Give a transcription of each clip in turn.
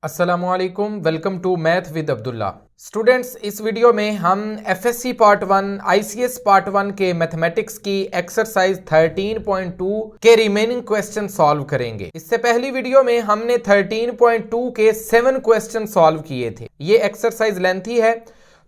अस्सलामुअलैकुम, welcome to math with Abdullah. Students, इस video में हम एफएससी पार्ट 1 आईसीएस पार्ट 1 के मैथमेटिक्स की एक्सरसाइज 13.2 के रिमेनिंग क्वेश्चन सॉल्व करेंगे। इससे पहली वीडियो में हमने 13.2 के 7 क्वेश्चन सॉल्व किए थे। ये एक्सरसाइज लेंथी है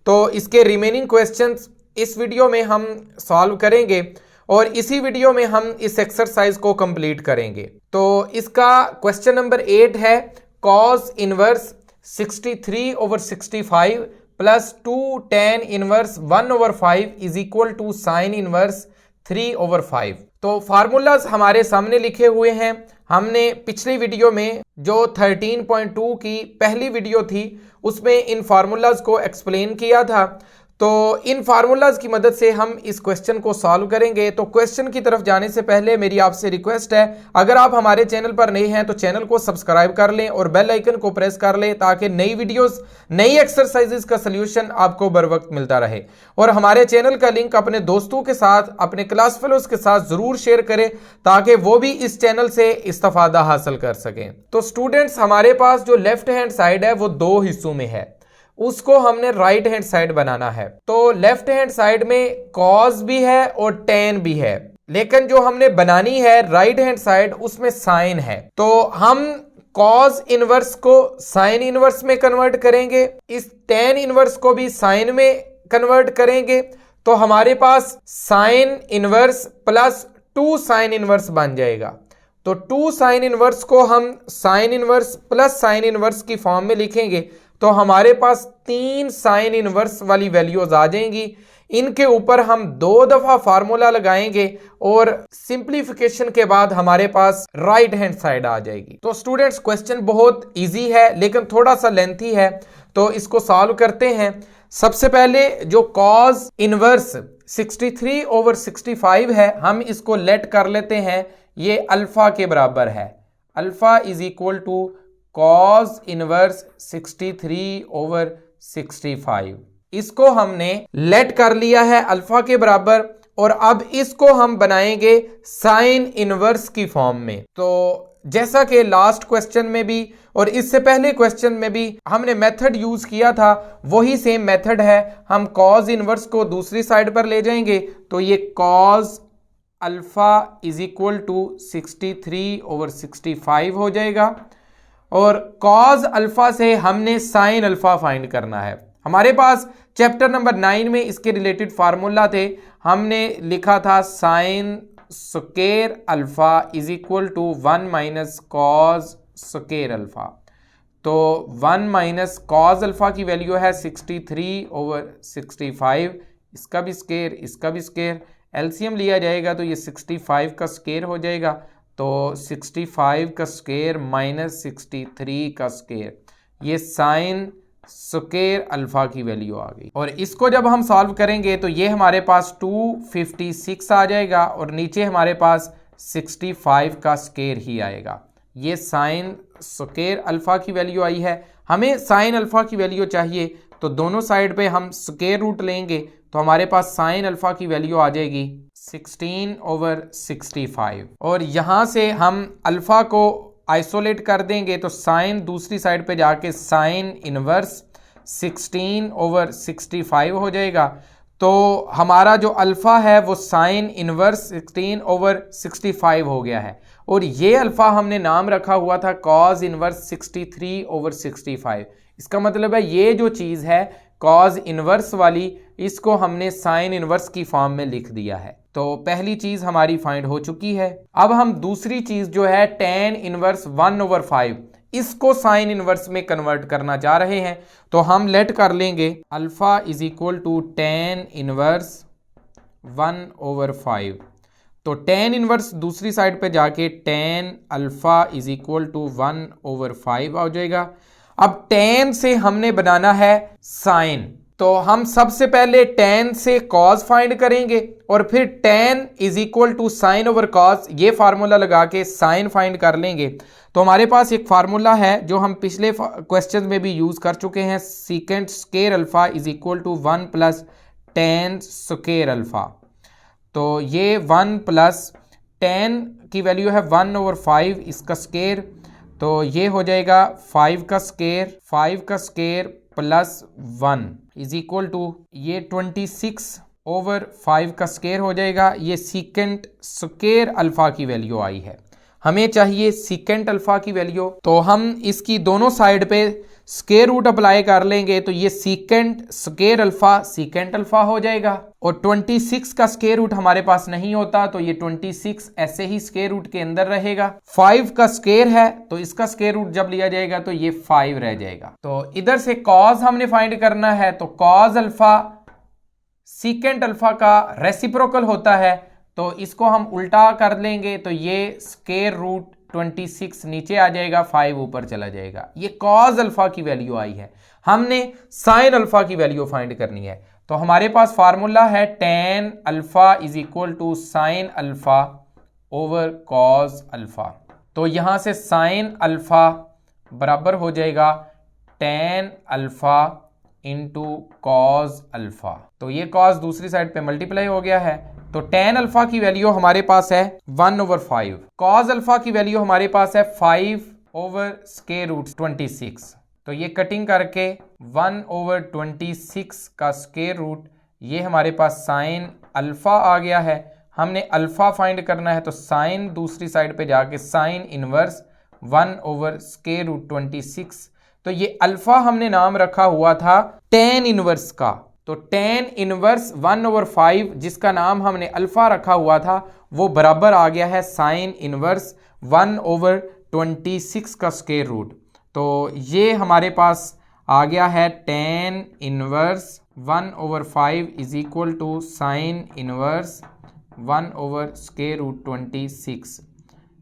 तो इसके रिमेनिंग क्वेश्चन इस वीडियो में हम सॉल्व करेंगे और इसी वीडियो में हम इस एक्सरसाइज को कंप्लीट करेंगे। तो इसका क्वेश्चन नंबर 8 है cos inverse 63/65 plus 2 tan inverse 1/5 is equal to sine inverse 3/5। तो फार्मूलाज हमारे सामने लिखे हुए हैं। हमने पिछली वीडियो में जो 13.2 की पहली वीडियो थी उसमें इन फार्मूलाज को एक्सप्लेन किया था। तो इन फार्मूलाज की मदद से हम इस क्वेश्चन को सॉल्व करेंगे। तो क्वेश्चन की तरफ जाने से पहले मेरी आपसे रिक्वेस्ट है, अगर आप हमारे चैनल पर नए हैं तो चैनल को सब्सक्राइब कर लें और बेल आइकन को प्रेस कर लें ताकि नई वीडियोस, नई एक्सरसाइजेस का सलूशन आपको बर वक्त मिलता रहे। और हमारे चैनल का लिंक अपने दोस्तों के साथ, अपने क्लास फेलोज के साथ जरूर शेयर करें ताकि वो भी इस चैनल से इस्तेफादा हासिल कर सकें। तो स्टूडेंट्स, हमारे पास जो लेफ्ट हैंड साइड है वो दो हिस्सों में है, उसको हमने राइट हैंड साइड बनाना है। तो लेफ्ट हैंड साइड में कॉस भी है और टेन भी है, लेकिन जो हमने बनानी है राइट हैंड साइड उसमें साइन है। तो हम कॉस इनवर्स को साइन इनवर्स में कन्वर्ट करेंगे, इस टेन इनवर्स को भी साइन में कन्वर्ट करेंगे। तो हमारे पास sine inverse plus 2 sine inverse बन जाएगा। तो 2 साइन इनवर्स को हम sine inverse plus sine inverse की फॉर्म में लिखेंगे तो हमारे पास 3 साइन इनवर्स वाली वैल्यूज आ जाएंगी। इनके ऊपर हम 2 दफा फार्मूला लगाएंगे और सिंप्लीफिकेशन के बाद हमारे पास राइट हैंड साइड आ जाएगी। तो स्टूडेंट्स, क्वेश्चन बहुत इजी है लेकिन थोड़ा सा लेंथी है, तो इसको सॉल्व करते हैं। सबसे पहले जो कॉस इनवर्स 63/65 है, हम इसको लेट कर लेते हैं, ये अल्फा के बराबर है। Alpha is equal to cos inverse 63/65। इसको हमने लेट कर लिया है अल्फा के बराबर और अब इसको हम बनाएंगे साइन इनवर्स की फॉर्म में। तो जैसा कि लास्ट क्वेश्चन में भी और इससे पहले क्वेश्चन में भी हमने मेथड यूज किया था, वही सेम मेथड है। हम cos इनवर्स को दूसरी साइड पर ले जाएंगे तो ये cos alpha is equal to 63/65 हो जाएगा और cos अल्फा से हमने साइन अल्फा फाइंड करना है। हमारे पास चैप्टर नंबर 9 में इसके रिलेटेड फार्मूला थे। हमने लिखा था sine square alpha is equal to 1 minus cos square alpha. तो 1 माइनस कॉस अल्फा की वैल्यू है 63/65। इसका भी स्क्वायर, इसका भी स्क्वायर, एलसीएम लिया जाएगा तो ये 65 का स्क्वायर हो जाएगा। तो 65 का स्क्वायर माइनस 63 का स्क्वायर, ये साइन स्क्वायर अल्फा की वैल्यू आ गई। और इसको जब हम सॉल्व करेंगे तो ये हमारे पास 256 आ जाएगा और नीचे हमारे पास 65 का स्क्वायर ही आएगा। ये साइन स्क्वायर अल्फा की वैल्यू आई है। हमें साइन अल्फा की वैल्यू चाहिए तो दोनों साइड पे हम स्क्वायर रूट लेंगे तो हमारे पास साइन अल्फा की वैल्यू आ जाएगी 16/65। और यहां से हम अल्फा को आइसोलेट कर देंगे तो साइन दूसरी साइड पे जाके साइन इनवर्स 16/65 हो जाएगा। तो हमारा जो अल्फा है वो साइन इनवर्स 16/65 हो गया है और ये अल्फा हमने नाम रखा हुआ था कॉस इनवर्स 63/65। इसका मतलब है ये जो चीज है कॉस इनवर्स वाली, इसको हमने साइन इनवर्स की फॉर्म में लिख दिया है। तो पहली चीज हमारी फाइंड हो चुकी है। अब हम दूसरी चीज जो है tan इनवर्स 1/5, इसको साइन इनवर्स में कन्वर्ट करना चाह रहे हैं। तो हम लेट कर लेंगे alpha is equal to tan inverse 1/5। तो tan इनवर्स दूसरी साइड पे जाके tan alpha is equal to 1/5 आ जाएगा। अब tan से हमने बनाना है साइन, तो हम सबसे पहले tan से cos फाइंड करेंगे और फिर tan is equal to sine over cos, ये फार्मूला लगा के साइन फाइंड कर लेंगे। तो हमारे पास एक फार्मूला है जो हम पिछले क्वेश्चन में भी यूज कर चुके हैं, secant square alpha is equal to 1 plus tan square alpha. तो ये 1 प्लस tan की वैल्यू है 1/5, इसका स्क्वायर तो ये हो जाएगा 5 का square plus 1 is equal to ये 26 ओवर 5 का स्क्वायर हो जाएगा। ये सीकेंट स्क्वायर अल्फा की वैल्यू आई है, हमें चाहिए सीकेंट अल्फा की वैल्यू। तो हम इसकी दोनों साइड पे स्क्वायर रूट अप्लाई कर लेंगे तो ये secant square alpha secant alpha हो जाएगा। और 26 का स्क्वायर रूट हमारे पास नहीं होता तो ये 26 ऐसे ही स्क्वायर रूट के अंदर रहेगा। 5 का स्क्वायर है तो इसका स्क्वायर रूट जब लिया जाएगा तो ये 5 रह जाएगा। तो इधर से कॉज हमने फाइंड करना है, तो कॉज अल्फा सीकेंट अल्फा का रेसिप्रोकल होता है, तो इसको हम उल्टा कर लेंगे तो ये स्क्वायर रूट 26 नीचे आ जाएगा, 5 ऊपर चला जाएगा। ये कॉज अल्फा की वैल्यू आई है, हमने साइन अल्फा की वैल्यू फाइंड करनी है। तो हमारे पास फार्मूला है tan alpha is equal to sine alpha over cos alpha. तो यहां से साइन अल्फा बराबर हो जाएगा tan alpha into cos alpha. तो ये कॉज दूसरी साइड पे मल्टीप्लाई हो गया है, तो tan अल्फा की वैल्यू हमारे पास है 1/5, कॉज अल्फा की वैल्यू हमारे पास है 5 ओवर स्क्वायर रूट 26। तो ये कटिंग करके 1/26 का स्क्वायर रूट, ये हमारे पास साइन अल्फा आ गया है। हमने अल्फा फाइंड करना है तो साइन दूसरी साइड पे जाके साइन इनवर्स 1/26। तो ये अल्फा हमने नाम रखा हुआ था tan इनवर्स का, तो tan इनवर्स 1/5 जिसका नाम हमने अल्फा रखा हुआ था वो बराबर आ गया है साइन इनवर्स 1/26 का स्क्वायर रूट। तो ये हमारे पास आ गया है tan inverse 1/5 is equal to sine inverse 1/26।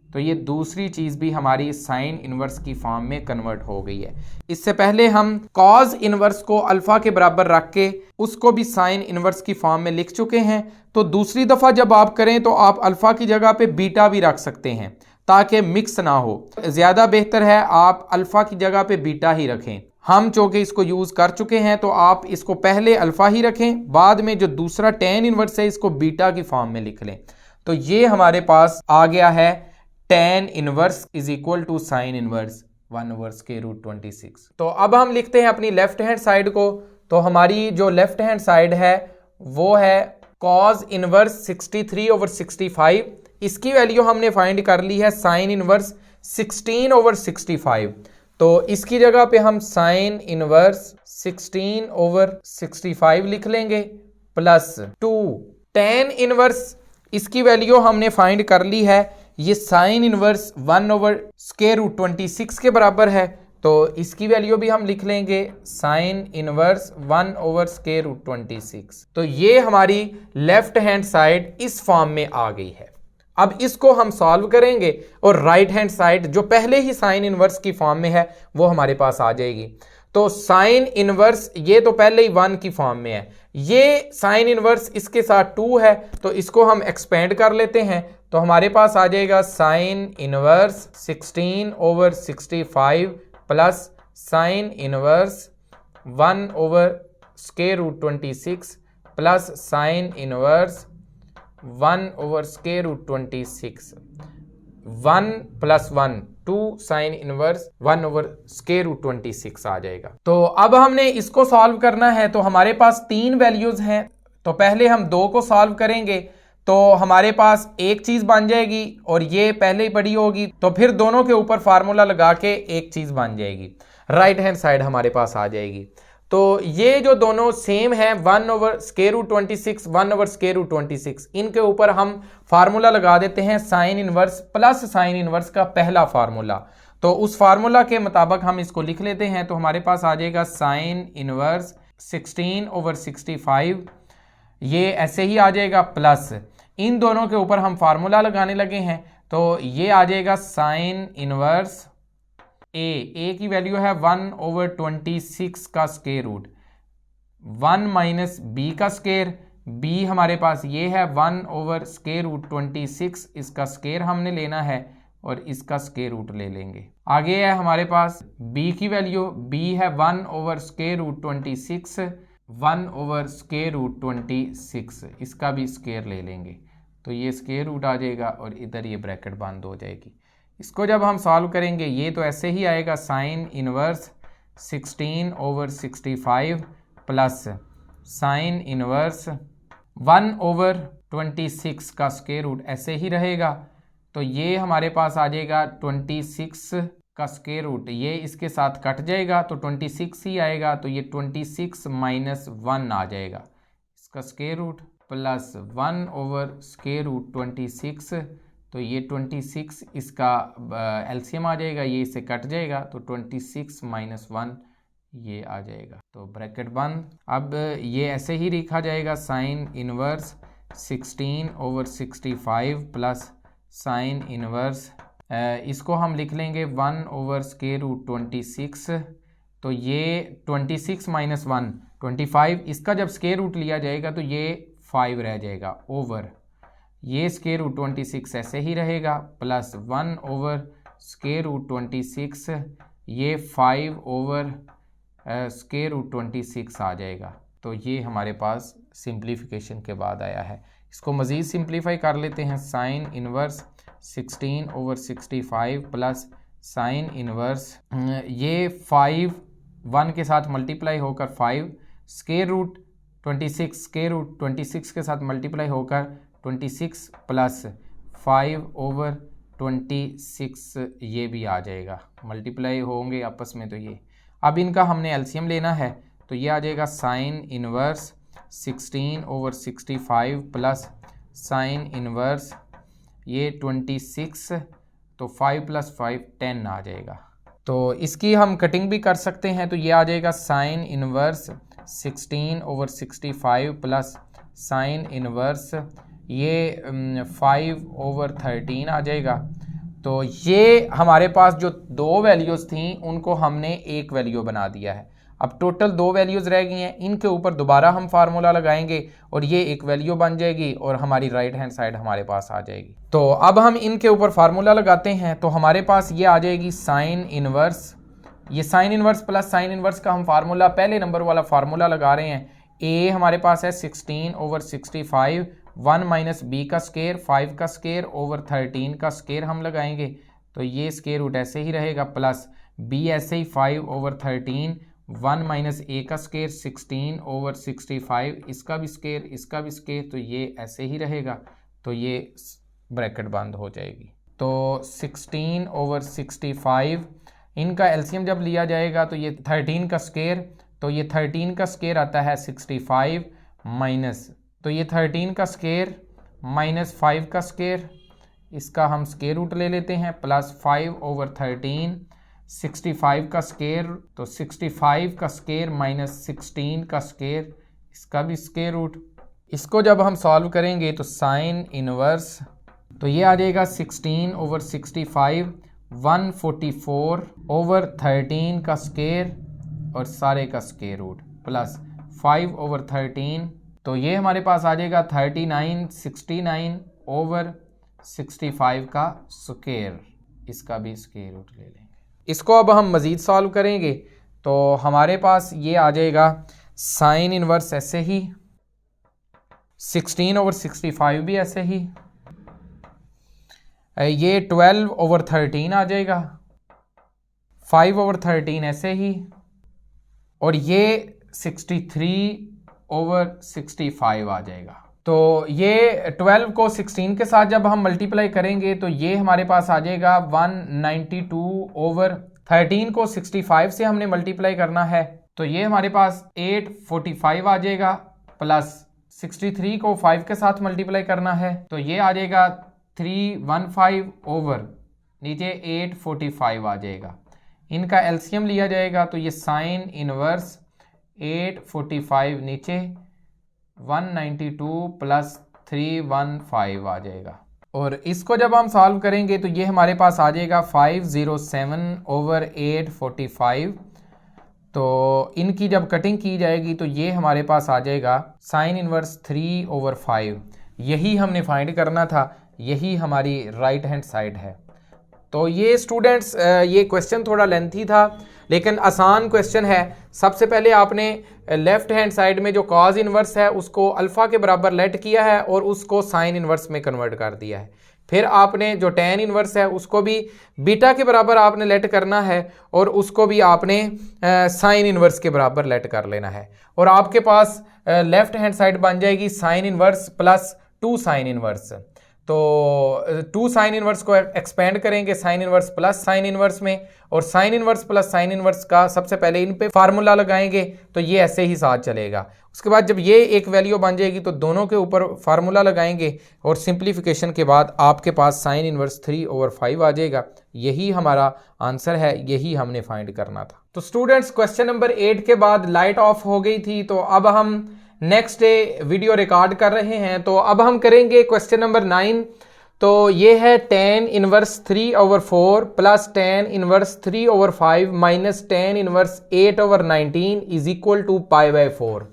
तो ये दूसरी चीज़ भी हमारी साइन इनवर्स की फॉर्म में कन्वर्ट हो गई है। इससे पहले हम कॉज इनवर्स को अल्फा के बराबर रख के उसको भी साइन इनवर्स की फॉर्म में लिख चुके हैं। तो दूसरी दफ़ा जब आप करें तो आप अल्फा की जगह पे बीटा भी रख सकते हैं ताकि मिक्स ना हो। ज़्यादा बेहतर है आप अल्फा की जगह पे बीटा ही रखें। हम चूँकि इसको यूज़ कर चुके हैं तो आप इसको पहले अल्फा ही रखें, बाद में जो दूसरा tan इनवर्स है इसको बीटा की फॉर्म में लिख लें। तो ये हमारे पास आ गया है tan inverse is equal to sine inverse 1/√26। तो अब हम लिखते हैं अपनी लेफ्ट हैंड साइड को। तो हमारी जो लेफ्ट हैंड साइड है वो है cos इनवर्स 63/65। इसकी वैल्यू हमने फाइंड कर ली है साइन इनवर्स 16/65। तो इसकी जगह पे हम साइन इनवर्स 16/65 लिख लेंगे प्लस 2 tan इनवर्स, इसकी वैल्यू हमने फाइंड कर ली है, ये साइन इनवर्स 1/√26 के बराबर है। तो इसकी वैल्यू भी हम लिख लेंगे साइन इनवर्स 1/√26। तो ये हमारी लेफ्ट हैंड साइड इस फॉर्म में आ गई है। अब इसको हम सॉल्व करेंगे और राइट हैंड साइड जो पहले ही साइन इनवर्स की फॉर्म में है वो हमारे पास आ जाएगी। तो साइन इनवर्स ये तो पहले ही 1 की फॉर्म में है, ये साइन इनवर्स इसके साथ 2 है, तो इसको हम एक्सपेंड कर लेते हैं। तो हमारे पास आ जाएगा sine inverse 16/65 plus sine inverse 1/√26 plus sine inverse 1/√26। 1 + 1 2 sine inverse 1/√26 आ जाएगा। तो अब हमने इसको सॉल्व करना है। तो हमारे पास 3 वैल्यूज हैं, तो पहले हम 2 को सॉल्व करेंगे तो हमारे पास एक चीज बन जाएगी और ये पहले ही पड़ी होगी, तो फिर दोनों के ऊपर फार्मूला लगा के एक चीज बन जाएगी, राइट हैंड साइड हमारे पास आ जाएगी। तो ये जो दोनों सेम है 1/√26 1/√26, इनके ऊपर हम फार्मूला लगा देते हैं sign inverse plus sine inverse का पहला फार्मूला। तो उस फार्मूला के मुताबिक हम इसको लिख लेते हैं। तो हमारे पास आ जाएगा साइन इनवर्स 16/65, ये ऐसे ही आ जाएगा प्लस इन दोनों के ऊपर हम फार्मूला लगाने लगे हैं। तो ये आ जाएगा साइन इनवर्स ए की वैल्यू है 1/26 का स्क्वायर रूट 1 माइनस बी का स्क्वायर, बी हमारे पास ये है 1/√26, इसका स्क्वायर हमने लेना है और इसका स्क्वायर रूट ले लेंगे। आगे है हमारे पास बी की वैल्यू, बी है 1/√26 1/√26, इसका भी स्क्वायर ले लेंगे। तो ये स्क्वायर रूट आ जाएगा और इधर ये ब्रैकेट बंद हो जाएगी। इसको जब हम सॉल्व करेंगे ये तो ऐसे ही आएगा sine inverse 16/65 plus sine inverse 1/26 का स्क्वायर रूट, ऐसे ही रहेगा। तो ये हमारे पास आ जाएगा 26 का स्क्वायर रूट, ये इसके साथ कट जाएगा तो 26 ही आएगा। तो ये 26 माइनस 1 आ जाएगा इसका स्क्वायर रूट, प्लस 1/26। तो ये 26 इसका एलसीएम आ जाएगा, ये इससे कट जाएगा तो 26 माइनस 1 ये आ जाएगा। तो ब्रैकेट बंद। अब ये ऐसे ही लिखा जाएगा sine inverse 16/65 plus sine inverse, इसको हम लिख लेंगे 1/√26। तो ये 26 माइनस 1 25, इसका जब स्क्वायर रूट लिया जाएगा तो ये 5 रह जाएगा ओवर, ये स्क्वायर रूट 26 ऐसे ही रहेगा, प्लस 1/√26, ये 5/√26 आ जाएगा। तो ये हमारे पास सिंप्लीफिकेशन के बाद आया है। इसको मज़ीद सिंप्लीफाई कर लेते हैं। Sine inverse 16/65 plus sine inverse, ये 5 1 के साथ मल्टीप्लाई होकर 5, स्क्वायर रूट 26, स्क्वायर रूट 26 के साथ मल्टीप्लाई होकर 26 प्लस 5/26 ये भी आ जाएगा, मल्टीप्लाई होंगे आपस में। तो ये अब इनका हमने एलसीएम लेना है, तो ये आ जाएगा sine inverse 16/65 plus sine inverse ये 26, तो 5 + 5 10 आ जाएगा। तो इसकी हम कटिंग भी कर सकते हैं, तो ये आ जाएगा sine inverse 16/65 plus sine inverse ये 5/13 आ जाएगा। तो ये हमारे पास जो दो वैल्यूज़ थी उनको हमने एक वैल्यू बना दिया है। अब टोटल 2 वैल्यूज़ रह गई हैं, इनके ऊपर दोबारा हम फार्मूला लगाएंगे और ये एक वैल्यू बन जाएगी और हमारी राइट हैंड साइड हमारे पास आ जाएगी। तो अब हम इनके ऊपर फार्मूला लगाते हैं, तो हमारे पास ये आ जाएगी साइन इनवर्स, ये sine inverse plus sine inverse का हम फार्मूला पहले नंबर वाला फार्मूला लगा रहे हैं। ए हमारे पास है 16/65, 1 माइनस बी का स्क्वायर, 5 का स्क्वायर ओवर 13 का स्क्वायर हम लगाएंगे, तो ये स्क्वायर रूट ऐसे ही रहेगा, प्लस बी ऐसे ही 5/13, 1 माइनस ए का स्क्वायर 16/65, इसका भी स्क्वायर इसका भी स्क्वायर, तो ये ऐसे ही रहेगा। तो ये ब्रैकेट बंद हो जाएगी। तो 16/65 इनका एलसीएम जब लिया जाएगा तो ये 13 का स्क्वायर, तो ये 13 का स्क्वायर आता है 65 माइनस, तो ये 13 का स्क्वायर माइनस 5 का स्क्वायर, इसका हम स्क्वायर रूट ले लेते हैं, प्लस 5/13, 65 का स्क्वायर, तो 65 का स्क्वायर माइनस 16 का स्क्वायर, इसका भी स्क्वायर रूट। इसको जब हम सॉल्व करेंगे तो साइन इनवर्स, तो ये आ जाएगा 16/65 144/13 का स्क्वायर और सारे का स्क्वायर रूट, प्लस 5/13, तो ये हमारे पास आ जाएगा 39/65 का स्क्वायर, इसका भी स्क्वायर रूट ले लेंगे। इसको अब हम मज़ीद सॉल्व करेंगे तो हमारे पास ये आ जाएगा साइन इनवर्स ऐसे ही, 16/65 भी ऐसे ही, ये 12/13 आ जाएगा, 5/13 ऐसे ही, और ये 63/65 आ जाएगा। तो ये 12 को 16 के साथ जब हम मल्टीप्लाई करेंगे तो ये हमारे पास आ जाएगा 192/13 को 65 से हमने मल्टीप्लाई करना है, तो ये हमारे पास 845 आ जाएगा, प्लस 63 को 5 के साथ मल्टीप्लाई करना है, तो ये आ जाएगा 315 ओवर नीचे 845 आ जाएगा। इनका एलसीएम लिया जाएगा तो ये साइन इनवर्स 845 नीचे 192 प्लस 315 आ जाएगा। और इसको जब हम सॉल्व करेंगे तो ये हमारे पास आ जाएगा 507/845। तो इनकी जब कटिंग की जाएगी तो ये हमारे पास आ जाएगा साइन इनवर्स 3/5। यही हमने फाइंड करना था, यही हमारी राइट हैंड साइड है। तो ये स्टूडेंट्स ये क्वेश्चन थोड़ा लेंथी था लेकिन आसान क्वेश्चन है। सबसे पहले आपने लेफ्ट हैंड साइड में जो कॉज इनवर्स है उसको अल्फ़ा के बराबर लेट किया है और उसको साइन इनवर्स में कन्वर्ट कर दिया है। फिर आपने जो tan इनवर्स है उसको भी बीटा के बराबर आपने लेट करना है और उसको भी आपने साइन इनवर्स के बराबर लेट कर लेना है और आपके पास लेफ्ट हैंड साइड बन जाएगी sign inverse plus 2 sine inverse. तो 2 साइन इनवर्स को एक्सपेंड करेंगे sign inverse plus sine inverse में और sine inverse plus sine inverse का सबसे पहले इन पे फार्मूला लगाएंगे तो ये ऐसे ही साथ चलेगा। उसके बाद जब ये एक वैल्यू बन जाएगी तो दोनों के ऊपर फार्मूला लगाएंगे और सिंप्लीफिकेशन के बाद आपके पास साइन इनवर्स 3/5 आ जाएगा। यही हमारा आंसर है, यही हमने फाइंड करना था। तो स्टूडेंट्स क्वेश्चन नंबर 8 के बाद लाइट ऑफ हो गई थी तो अब हम नेक्स्ट डे वीडियो रिकॉर्ड कर रहे हैं। तो अब हम करेंगे क्वेश्चन नंबर 9। तो ये है tan inverse 3/4 plus tan inverse 3/5 minus tan inverse 8/19 is equal to π/4।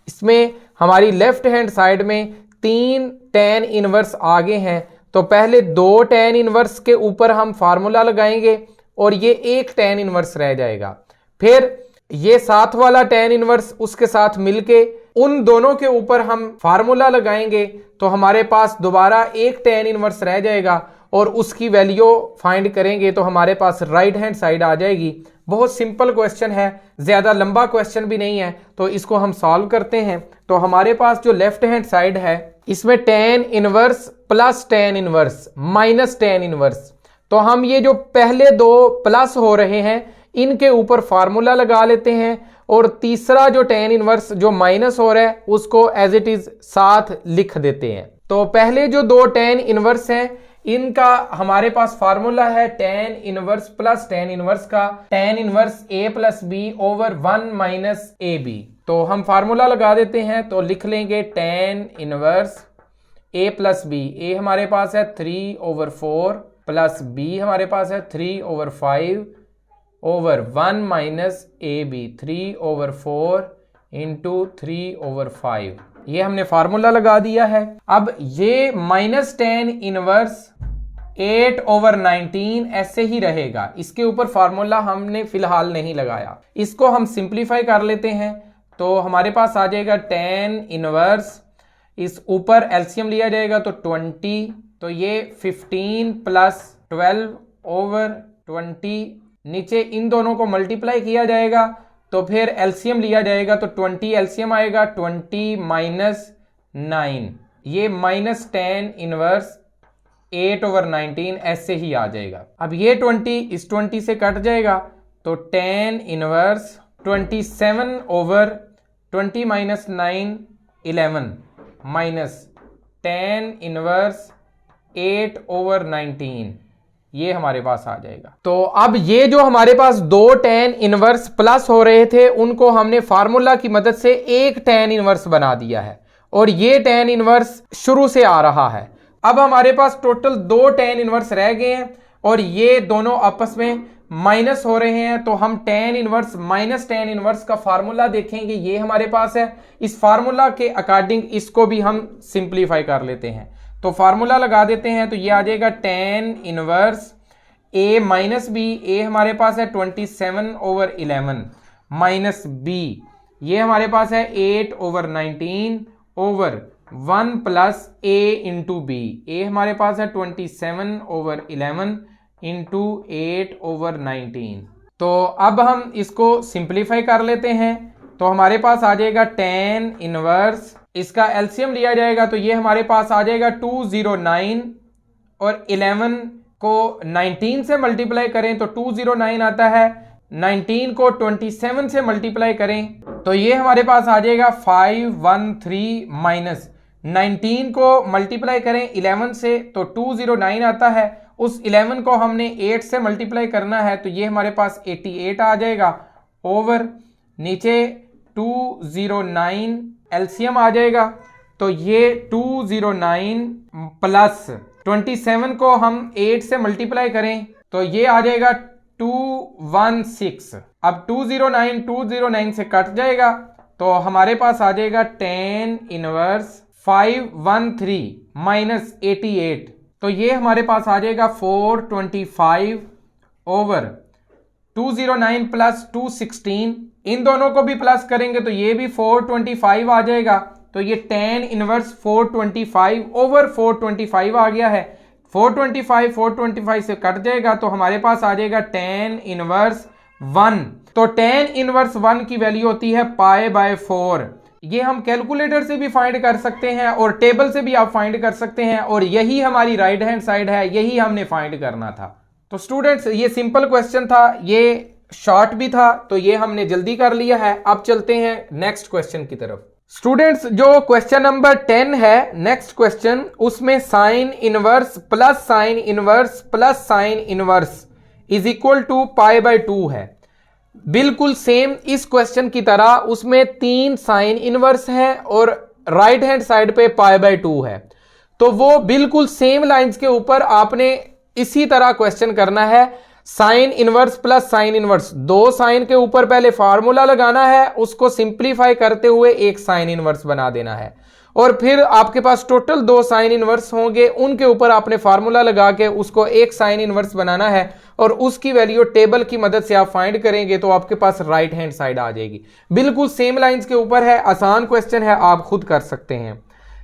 इसमें हमारी लेफ्ट हैंड साइड में 3 tan इनवर्स आगे हैं तो पहले 2 tan इनवर्स के ऊपर हम फार्मूला लगाएंगे और ये एक tan इनवर्स रह जाएगा। फिर ये साथ वाला tan इनवर्स उसके साथ मिलके उन दोनों के ऊपर हम फार्मूला लगाएंगे तो हमारे पास दोबारा एक tan इनवर्स रह जाएगा और उसकी वैल्यू फाइंड करेंगे तो हमारे पास राइट हैंड साइड आ जाएगी। बहुत सिंपल क्वेश्चन है, ज्यादा लंबा क्वेश्चन भी नहीं है। तो इसको हम सॉल्व करते हैं। तो हमारे पास जो लेफ्ट हैंड साइड है इसमें tan inverse plus tan inverse minus tan inverse, तो हम ये जो पहले दो प्लस हो रहे हैं इनके ऊपर फार्मूला लगा लेते हैं और तीसरा जो tan इनवर्स जो माइनस हो रहा है उसको एज इट इज साथ लिख देते हैं। तो पहले जो दो tan इनवर्स हैं इनका हमारे पास फार्मूला है tan inverse plus tan inverse का tan inverse a plus b over 1 minus A B. तो हम फार्मूला लगा देते हैं तो लिख लेंगे tan inverse a plus b। a हमारे पास है 3/4 प्लस b हमारे पास है 3/5 over 1 minus A B 3/4 into 3/5। ये हमने फार्मूला लगा दिया है। अब ये माइनस tan इनवर्स 8/19 ऐसे ही रहेगा, इसके ऊपर फार्मूला हमने फिलहाल नहीं लगाया। इसको हम सिंप्लीफाई कर लेते हैं तो हमारे पास आ जाएगा tan इनवर्स, इस ऊपर एलसीएम लिया जाएगा तो 20, तो ये 15 प्लस 12/20, नीचे इन दोनों को मल्टीप्लाई किया जाएगा तो फिर एलसीएम लिया जाएगा तो 20 एलसीएम आएगा 20 माइनस 9, ये माइनस tan इनवर्स 8/19 ऐसे ही आ जाएगा। अब ये 20 इस 20 से कट जाएगा तो tan inverse 27/20 minus 9 11 minus tan inverse 8/19, ये हमारे पास आ जाएगा। तो अब ये जो हमारे पास दो tan इनवर्स प्लस हो रहे थे उनको हमने फार्मूला की मदद से एक tan इनवर्स बना दिया है और ये tan इनवर्स शुरू से आ रहा है। अब हमारे पास टोटल दो tan इनवर्स रह गए हैं और ये दोनों आपस में माइनस हो रहे हैं तो हम tan inverse minus tan inverse का फार्मूला देखेंगे, ये हमारे पास है। इस फार्मूला के अकॉर्डिंग इसको भी हम सिंप्लीफाई कर लेते हैं तो फार्मूला लगा देते हैं तो ये आ जाएगा tan inverse a minus B, a हमारे पास है 27/11 माइनस b, ये हमारे पास है 8/19 over 1 plus a into B, a हमारे पास है 27/11 इंटू 8/19। तो अब हम इसको सिंप्लीफाई कर लेते हैं तो हमारे पास आ जाएगा tan इनवर्स, इसका एलसीएम लिया जाएगा तो ये हमारे पास आ जाएगा 209 और 11 को 19 से मल्टीप्लाई करें तो 209 आता है, 19 को 27 से मल्टीप्लाई करें तो ये हमारे पास आ जाएगा 513 माइनस 19 को मल्टीप्लाई करें 11 से तो 209 आता है, उस 11 को हमने 8 से मल्टीप्लाई करना है तो ये हमारे पास 88 आ जाएगा ओवर नीचे 209 एलसीएम आ जाएगा तो ये 209 प्लस 27 को हम 8 से मल्टीप्लाई करें तो ये आ जाएगा 216। अब 209 से कट जाएगा तो हमारे पास आ जाएगा tan इनवर्स 513 माइनस 88, तो ये हमारे पास आ जाएगा 425 ओवर 209 प्लस 216, इन दोनों को भी प्लस करेंगे तो ये भी 425 आ जाएगा तो ये tan इनवर्स 425 ओवर 425 आ गया है। 425 से कट जाएगा तो हमारे पास आ जाएगा tan इनवर्स 1। तो tan इनवर्स 1 की वैल्यू होती है π/4। ये हम कैलकुलेटर से भी फाइंड कर सकते हैं और टेबल से भी आप फाइंड कर सकते हैं, और यही हमारी राइट हैंड साइड है, यही हमने फाइंड करना था। तो स्टूडेंट्स ये सिंपल क्वेश्चन था, ये शॉर्ट भी था, तो ये हमने जल्दी कर लिया है। अब चलते हैं नेक्स्ट क्वेश्चन की तरफ। स्टूडेंट्स जो क्वेश्चन नंबर 10 है, नेक्स्ट क्वेश्चन, उसमें sine inverse plus sine inverse plus sine inverse is equal to π/2 है। बिल्कुल सेम इस क्वेश्चन की तरह उसमें 3 साइन इनवर्स है और राइट हैंड साइड पे π/2 है। तो वो बिल्कुल सेम लाइंस के ऊपर आपने इसी तरह क्वेश्चन करना है। Sine inverse plus sine inverse, 2 sine के ऊपर पहले फार्मूला लगाना है, उसको सिंप्लीफाई करते हुए एक साइन इनवर्स बना देना है, और फिर आपके पास टोटल 2 साइन इनवर्स होंगे, उनके ऊपर आपने फार्मूला लगा के उसको एक साइन इनवर्स बनाना है, और उसकी वैल्यू टेबल की मदद से आप फाइंड करेंगे तो आपके पास राइट हैंड साइड आ जाएगी। बिल्कुल सेम लाइंस के ऊपर है, आसान क्वेश्चन है, आप खुद कर सकते हैं।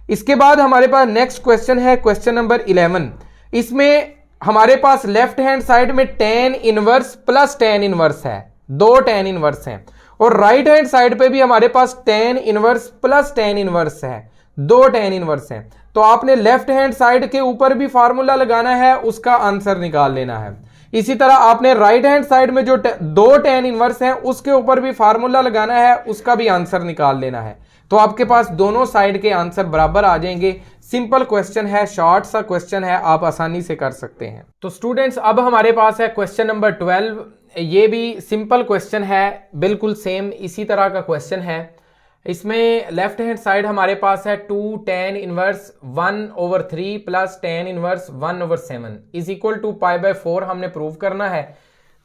इसके बाद हमारे पास नेक्स्ट क्वेश्चन है, क्वेश्चन नंबर 11। इसमें हमारे पास लेफ्ट हैंड साइड में tan inverse plus tan inverse है, 2 tan इनवर्स हैं, और राइट हैंड साइड पे भी हमारे पास tan inverse plus tan inverse है, 2 tan इनवर्स हैं। तो आपने लेफ्ट हैंड साइड के ऊपर भी फार्मूला लगाना है, उसका आंसर निकाल लेना है। इसी तरह आपने राइट हैंड साइड में जो 2 tan इनवर्स हैं उसके ऊपर भी फार्मूला लगाना है, उसका भी आंसर निकाल लेना है। तो आपके पास दोनों साइड के आंसर बराबर आ जाएंगे। सिंपल क्वेश्चन है, शॉर्ट सा क्वेश्चन है, आप आसानी से कर सकते हैं। तो स्टूडेंट्स अब हमारे पास है क्वेश्चन नंबर 12। ये भी सिंपल क्वेश्चन है, बिल्कुल सेम इसी तरह का क्वेश्चन है। इसमें लेफ्ट हैंड साइड हमारे पास है 2 tan inverse 1/3 plus tan inverse 1/7 is equal to π/4 हमने प्रूव करना है।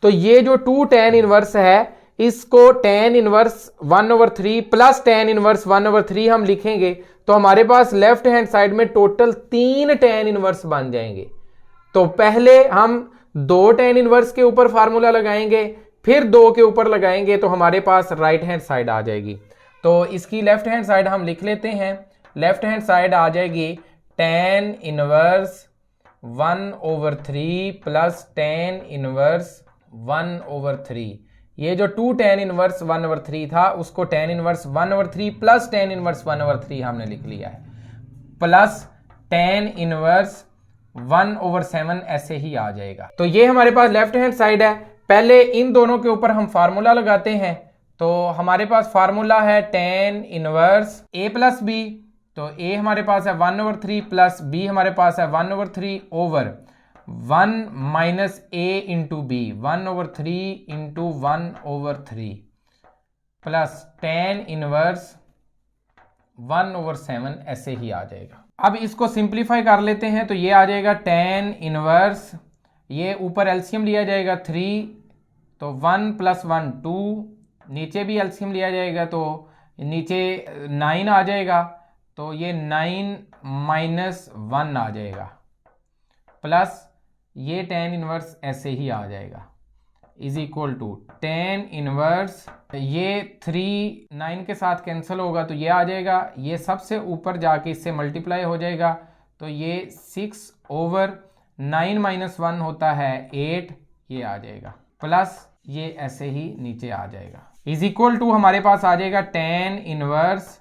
तो ये जो 2 tan इनवर्स है, इसको tan inverse 1/3 plus tan inverse 1/3 हम लिखेंगे तो हमारे पास लेफ्ट हैंड साइड में टोटल 3 tan इनवर्स बन जाएंगे। तो पहले हम 2 tan इनवर्स के ऊपर फार्मूला लगाएंगे, फिर 2 के ऊपर लगाएंगे, तो हमारे पास राइट हैंड साइड आ जाएगी। तो इसकी लेफ्ट हैंड साइड हम लिख लेते हैं। लेफ्ट हैंड साइड आ जाएगी tan inverse 1/3 plus tan inverse 1/3। ये जो 2 tan इनवर्स 1/3 था उसको tan inverse 1/3 plus tan inverse 1/3 हमने लिख लिया है, प्लस tan इनवर्स 1/7 ऐसे ही आ जाएगा। तो ये हमारे पास लेफ्ट हैंड साइड है। पहले इन दोनों के ऊपर हम फार्मूला लगाते हैं। तो हमारे पास फार्मूला है tan inverse a plus b। तो a हमारे पास है 1/3 प्लस b हमारे पास है 1/3 over 1 minus a into b, 1/3 into 1/3 plus tan inverse 1/7 ऐसे ही आ जाएगा। अब इसको सिंप्लीफाई कर लेते हैं तो ये आ जाएगा tan इनवर्स, ये ऊपर एलसीएम लिया जाएगा 3, तो 1 + 1 2, नीचे भी एलसीएम लिया जाएगा तो नीचे 9 आ जाएगा, तो ये 9 माइनस 1 आ जाएगा, प्लस ये tan इनवर्स ऐसे ही आ जाएगा, is equal to tan inverse, ये 3 9 के साथ कैंसिल होगा तो ये आ जाएगा, ये सबसे ऊपर जाके इससे मल्टीप्लाई हो जाएगा, तो ये 6/9 माइनस 1 होता है 8, ये आ जाएगा, प्लस ये ऐसे ही नीचे आ जाएगा, इज इक्वल टू हमारे पास आ जाएगा tan इनवर्स,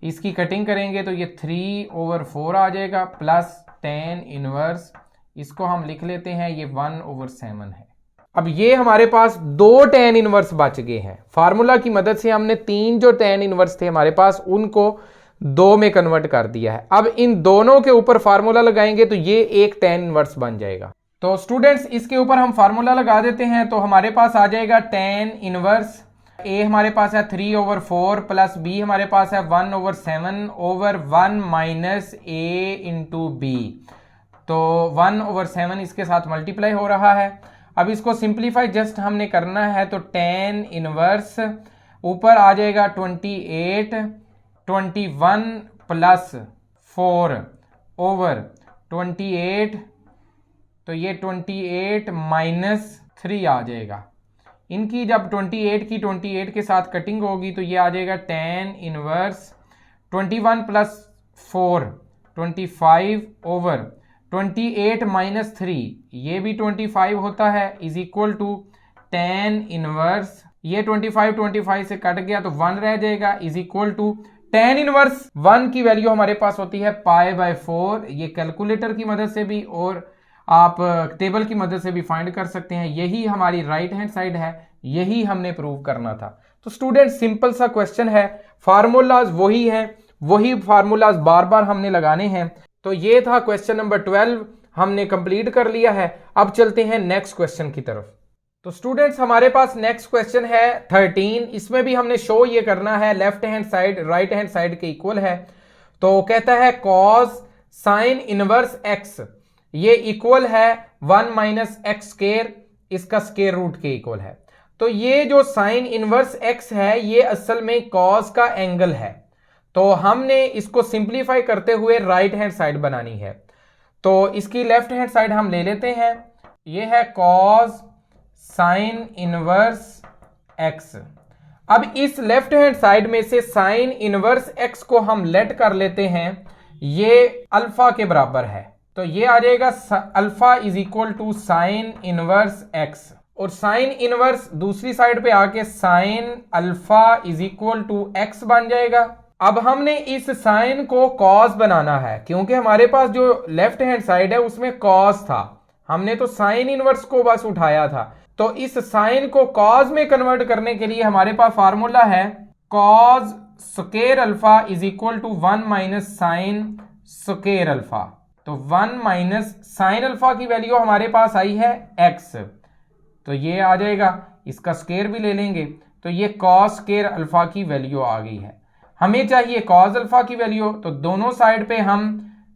इसकी कटिंग करेंगे तो ये 3/4 आ जाएगा, प्लस tan इनवर्स, इसको हम लिख लेते हैं ये 1/7 है। अब ये हमारे पास 2 tan इनवर्स बच गए हैं। फार्मूला की मदद से हमने 3 जो tan इनवर्स थे हमारे पास उनको 2 में कन्वर्ट कर दिया है। अब इन दोनों के ऊपर फार्मूला लगाएंगे तो ये एक tan इनवर्स बन जाएगा। तो स्टूडेंट्स इसके ऊपर हम फार्मूला लगा देते हैं तो हमारे पास आ जाएगा tan इनवर्स, a हमारे पास है 3/4 प्लस b हमारे पास है 1/7 over 1 minus a into b, तो 1/7 इसके साथ मल्टीप्लाई हो रहा है। अब इसको सिंप्लीफाई जस्ट हमने करना है तो tan इनवर्स ऊपर आ जाएगा 28, 21 प्लस 4 ओवर 28, तो ये 28 माइनस 3 आ जाएगा। इनकी जब 28 की 28 के साथ कटिंग होगी तो ये आ जाएगा tan inverse 21 plus 4 25 over 28 minus 3 ये भी 25 होता है, is equal to tan inverse, ये 25 से कट गया तो 1 रह जाएगा, is equal to tan inverse 1 की वैल्यू हमारे पास होती है π/4। ये कैलकुलेटर की मदद से भी और आप टेबल की मदद से भी फाइंड कर सकते हैं। यही हमारी राइट हैंड साइड है, यही हमने प्रूव करना था। तो स्टूडेंट सिंपल सा क्वेश्चन है, फार्मूलाज वही है, वही फार्मूलाज बार बार हमने लगाने हैं। तो ये था क्वेश्चन नंबर 12, हमने कंप्लीट कर लिया है। अब चलते हैं नेक्स्ट क्वेश्चन की तरफ। तो स्टूडेंट्स हमारे पास नेक्स्ट क्वेश्चन है 13। इसमें भी हमने शो ये करना है left hand side right hand side के इक्वल है। तो कहता है कॉस साइन इनवर्स एक्स ये इक्वल है 1 माइनस एक्स स्क्वायर, इसका स्क्वायर रूट के इक्वल है। तो ये जो साइन इनवर्स एक्स है ये असल में कॉस का एंगल है। तो हमने इसको सिंप्लीफाई करते हुए राइट हैंड साइड बनानी है। तो इसकी लेफ्ट हैंड साइड हम ले लेते हैं, ये है कॉस साइन इनवर्स एक्स। अब इस लेफ्ट हैंड साइड में से साइन इनवर्स एक्स को हम लेट कर लेते हैं, ये अल्फा के बराबर है। तो ये आ जाएगा alpha is equal to sine inverse X, और साइन इनवर्स दूसरी साइड पे आके sine alpha is equal to X बन जाएगा। अब हमने इस साइन को कॉस बनाना है, क्योंकि हमारे पास जो लेफ्ट हैंड साइड है उसमें कॉस था, हमने तो साइन इनवर्स को बस उठाया था। तो इस साइन को कॉस में कन्वर्ट करने के लिए हमारे पास फार्मूला है cos square alpha is equal to 1 minus sine square alpha. तो 1 माइनस साइन अल्फा की वैल्यू हमारे पास आई है x, तो ये आ जाएगा, इसका स्क्वायर भी ले लेंगे तो ये कॉस स्क्वायर अल्फा की वैल्यू आ गई है। हमें चाहिए कॉस अल्फा की वैल्यू, तो दोनों साइड पे हम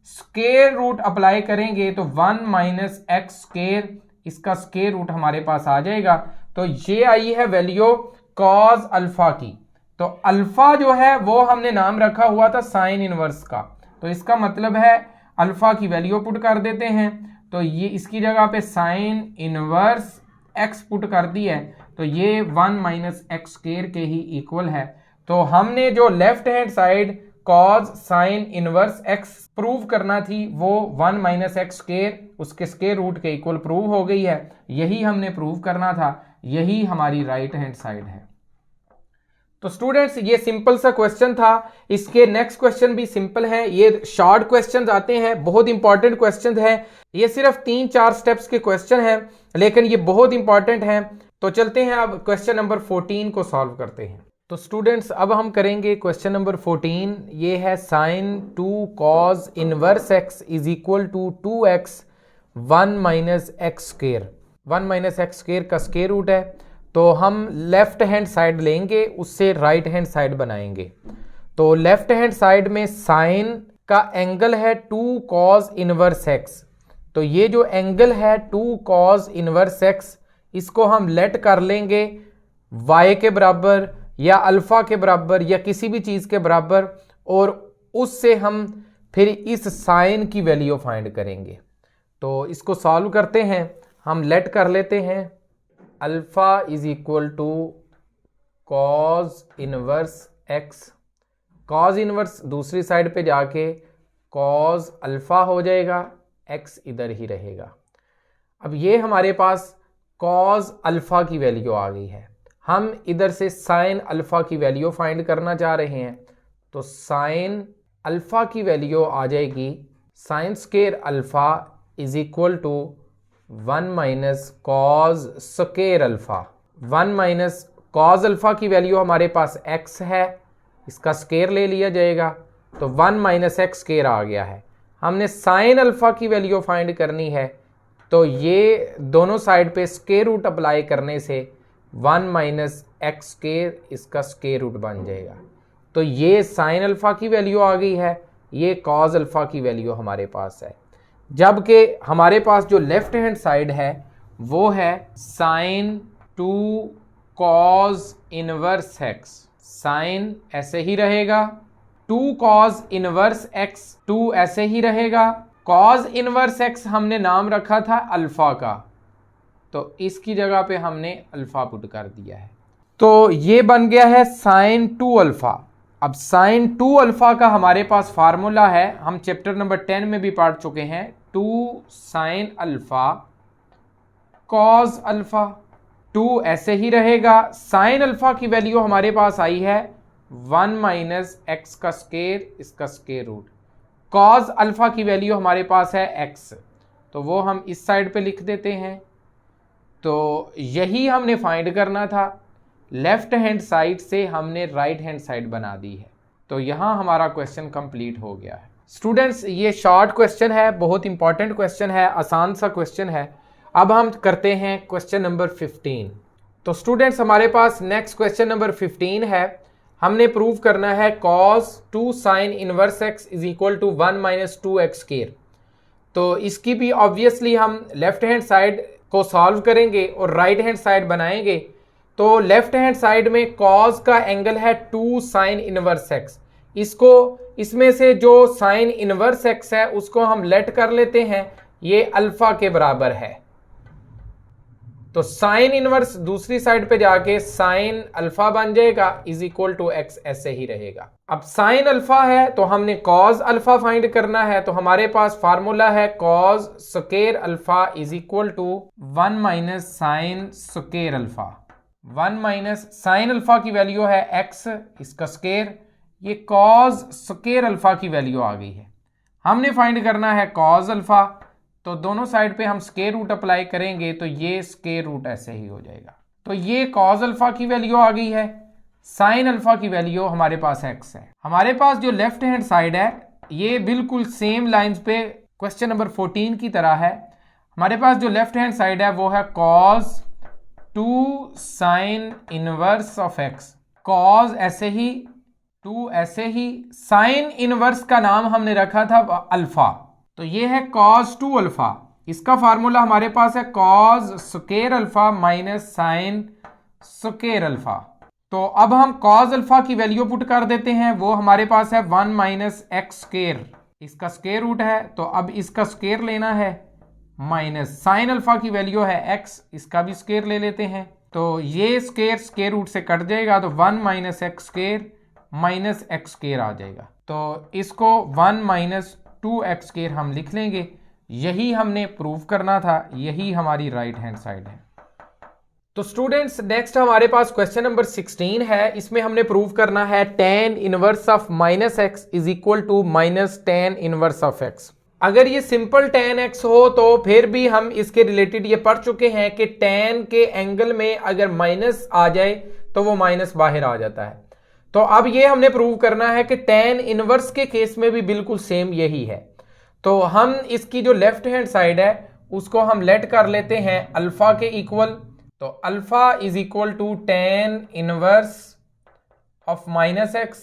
स्क्वायर रूट अप्लाई करेंगे तो 1 माइनस एक्स स्क्वायर, इसका स्क्वायर रूट हमारे पास आ जाएगा। तो ये आई है वैल्यू कॉस अल्फा की। तो अल्फा जो है वो हमने नाम रखा हुआ था साइन इनवर्स का, तो इसका मतलब है अल्फा की वैल्यू पुट कर देते हैं। तो ये इसकी जगह पे साइन इनवर्स एक्स पुट कर दी है, तो ये 1 माइनस एक्स स्क्वायर के ही इक्वल है। तो हमने जो left hand side cos sine inverse x prove करना थी वो 1 माइनस एक्स स्क्वायर उसके स्क्वायर रूट के इक्वल प्रूव हो गई है। यही हमने प्रूव करना था, यही हमारी राइट हैंड साइड है। तो स्टूडेंट्स ये सिंपल सा क्वेश्चन था। इसके नेक्स्ट क्वेश्चन भी सिंपल है, ये शॉर्ट क्वेश्चंस आते हैं, बहुत इंपॉर्टेंट क्वेश्चन है। ये सिर्फ 3-4 स्टेप्स के क्वेश्चन हैं, लेकिन ये बहुत इंपॉर्टेंट हैं। तो चलते हैं अब क्वेश्चन नंबर 14 को सॉल्व करते हैं। तो स्टूडेंट्स अब हम करेंगे क्वेश्चन नंबर 14। ये है sine 2 cos inverse X is equal to 2x 1 minus x square. 1 minus x square का स्क्वायर रूट है। तो हम लेफ्ट हैंड साइड लेंगे, उससे राइट हैंड साइड बनाएंगे। तो लेफ्ट हैंड साइड में साइन का एंगल है 2 कॉस इनवर्स एक्स। तो ये जो एंगल है 2 कॉस इनवर्स एक्स, इसको हम लेट कर लेंगे y के बराबर या अल्फा के बराबर या किसी भी चीज़ के बराबर, और उससे हम फिर इस साइन की वैल्यू फाइंड करेंगे। तो इसको सॉल्व करते हैं, हम लेट कर लेते हैं alpha is equal to cos inverse X. Cos inverse दूसरी साइड पे जाके कॉस अल्फा हो जाएगा, एक्स इधर ही रहेगा। अब ये हमारे पास कॉस अल्फा की वैल्यू आ गई है, हम इधर से साइन अल्फा की वैल्यू फाइंड करना चाह रहे हैं। तो साइन अल्फा की वैल्यू आ जाएगी sine square alpha is equal to 1 minus cos square alpha. 1 minus cos alpha की वैल्यू हमारे पास x है, इसका स्क्वायर ले लिया जाएगा, तो 1 माइनस एक्स स्क्वायर आ गया है। हमने साइन अल्फा की वैल्यू फाइंड करनी है, तो ये दोनों साइड पे स्क्वायर रूट अप्लाई करने से 1 माइनस एक्स स्क्वायर इसका स्क्वायर रूट बन जाएगा। तो ये साइन अल्फा की वैल्यू आ गई है, ये कॉस अल्फा की वैल्यू हमारे पास है। जबकि हमारे पास जो लेफ्ट हैंड साइड है वो है sine 2 cos inverse X. Sine ऐसे ही रहेगा, 2 कॉस इनवर्स एक्स 2 ऐसे ही रहेगा। कॉस इनवर्स एक्स हमने नाम रखा था अल्फा का, तो इसकी जगह पे हमने अल्फा पुट कर दिया है। तो ये बन गया है साइन 2 अल्फा। अब साइन 2 अल्फा का हमारे पास फार्मूला है, हम चैप्टर नंबर 10 में भी पढ़ चुके हैं, 2 साइन अल्फा कॉस अल्फा। 2 ऐसे ही रहेगा, साइन अल्फा की वैल्यू हमारे पास आई है 1 माइनस एक्स का स्क्वायर, इसका स्क्वायर रूट। कॉस अल्फा की वैल्यू हमारे पास है x, तो वो हम इस साइड पे लिख देते हैं। तो यही हमने फाइंड करना था, लेफ्ट हैंड साइड से हमने राइट हैंड साइड बना दी है। तो यहाँ हमारा क्वेश्चन कंप्लीट हो गया है। स्टूडेंट्स ये शॉर्ट क्वेश्चन है, बहुत इंपॉर्टेंट क्वेश्चन है, आसान सा क्वेश्चन है। अब हम करते हैं क्वेश्चन नंबर 15। तो स्टूडेंट्स हमारे पास नेक्स्ट क्वेश्चन नंबर 15 है। हमने प्रूव करना है cos 2 sin inverse x is equal to 1 minus 2x square. तो इसकी भी ऑब्वियसली हम लेफ्ट हैंड साइड को सॉल्व करेंगे और राइट हैंड साइड बनाएंगे। तो लेफ्ट हैंड साइड में cos का एंगल है 2 sin इनवर्स x, इसको इसमें से जो sin इनवर्स x है उसको हम लेट कर लेते हैं, ये अल्फा के बराबर है। तो साइन इनवर्स दूसरी साइड पे जाके साइन अल्फा बन जाएगा इज इक्वल टू एक्स, ऐसे ही रहेगा। अब साइन अल्फा है तो हमने कॉस अल्फा फाइंड करना है, तो हमारे पास फार्मूला है cos square alpha is equal to 1 minus sine square alpha. 1 minus sine alpha की वैल्यू है एक्स, इसका स्क्वायर, ये कॉस स्क्वायर अल्फा की वैल्यू आ गई है। हमने फाइंड करना है कॉस अल्फा, तो दोनों साइड पे हम स्क्वायर रूट अप्लाई करेंगे तो ये स्क्वायर रूट ऐसे ही हो जाएगा। तो ये कॉस अल्फा की वैल्यू आ गई है, साइन अल्फा की वैल्यू हमारे पास एक्स है। हमारे पास जो लेफ्ट हैंड साइड है ये बिल्कुल सेम लाइंस पे क्वेश्चन नंबर 14 की तरह है। हमारे पास जो लेफ्ट हैंड साइड है वो है cos 2 sine inverse of x. Cos ऐसे ही, 2 ऐसे ही, साइन इनवर्स का नाम हमने रखा था अल्फा, तो ये है cos 2 अल्फा। इसका फार्मूला हमारे पास है cos square alpha minus sine square alpha. तो अब हम cos अल्फा की वैल्यू पुट कर देते हैं, वो हमारे पास है 1 माइनस एक्स स्क्वायर, इसका स्क्वायर रूट है, तो अब इसका स्क्वायर लेना है, माइनस साइन अल्फा की वैल्यू है x, इसका भी स्क्वायर ले लेते हैं। तो ये स्क्वायर स्क्वायर रूट से कट जाएगा, तो 1 minus x square minus x square आ जाएगा। तो इसको 1 माइनस 2x स्क्वायर हम लिख लेंगे। यही हमने प्रूव करना था, यही हमारी राइट हैंड साइड है। तो स्टूडेंट्स नेक्स्ट हमारे पास क्वेश्चन नंबर 16 है। इसमें हमने प्रूव करना है tan inverse of minus X is equal to minus tan inverse of X. अगर ये सिंपल tan x हो तो फिर भी हम इसके रिलेटेड ये पढ़ चुके हैं कि tan के एंगल में अगर माइनस आ जाए तो वो माइनस बाहर आ जाता है। तो अब ये हमने प्रूव करना है कि tan इनवर्स के केस में भी बिल्कुल सेम यही है। तो हम इसकी जो लेफ्ट हैंड साइड है उसको हम लेट कर लेते हैं अल्फा के इक्वल। तो alpha is equal to tan inverse of minus X.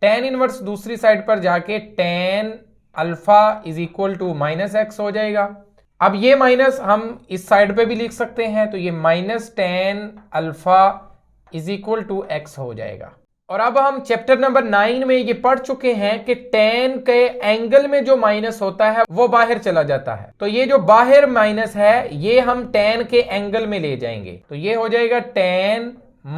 tan inverse दूसरी साइड पर जाके tan alpha is equal to minus X हो जाएगा। अब ये माइनस हम इस साइड पे भी लिख सकते हैं, तो ये minus tan alpha is equal to X हो जाएगा। और अब हम चैप्टर नंबर 9 में ये पढ़ चुके हैं कि tan के एंगल में जो माइनस होता है वो बाहर चला जाता है। तो ये जो बाहर माइनस है ये हम tan के एंगल में ले जाएंगे, तो ये हो जाएगा tan